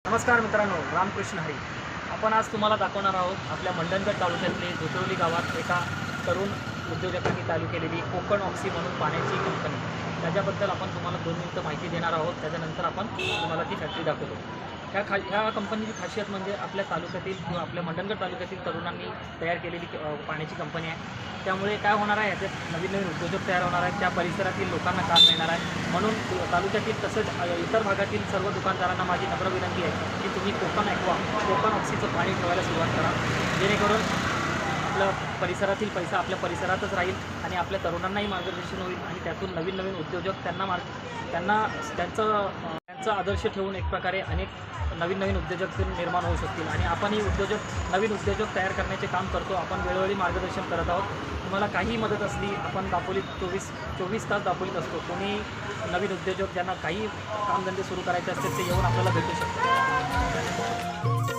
नमस्कार मित्रांनो, रामकृष्ण हरी. आपण आज तुम्हाला दाखवणार आहोत आपल्या मंडणगड तालुक्यातले धुतरवली गावात एका तरुण उद्योजकांनी चालू केलेली कोकण ऑक्सी म्हणून पाण्याची कंपनी. त्याच्याबद्दल आपण तुम्हाला 2 मिनिटं माहिती देणार आहोत. त्याच्यानंतर आपण तुम्हाला ती फॅक्टरी दाखवतो. ह्या कंपनीची खासियत म्हणजे आपल्या तालुक्यातील किंवा आपल्या मंडणगड तालुक्यातील तरुणांनी तयार केलेली पाण्याची कंपनी आहे. त्यामुळे काय होणार आहे, याच्यात नवीन नवीन उद्योजक तयार होणार आहेत. त्या परिसरातील लोकांना काम मिळणार आहे. म्हणून तालुक्यातील तसंच इतर भागातील सर्व दुकानदारांना माझी नम्र विनंती आहे की तुम्ही कोकण ऑक्सीचं पाणी ठेवायला सुरुवात करा, जेणेकरून आपल्या परिसरातील पैसा आपल्या परिसरातच राहील आणि आपल्या तरुणांनाही मार्गदर्शन होईल आणि त्यातून नवीन नवीन उद्योजक त्यांचा आदर्श ठेवून एक प्रकारे अनेक नवीन नवीन उद्योजक निर्माण होऊ शकतील. आणि आपणही नवीन उद्योजक तयार करण्याचे काम करतो. आपण वेळोवेळी मार्गदर्शन करत आहोत. तुम्हाला काही मदत असली, आपण दापोलीत 24 तास दापोलीत असतो. कोणी नवीन उद्योजक ज्यांना काही कामधंदे सुरू करायचे असतील ते येऊन आपल्याला भेटू शकतात.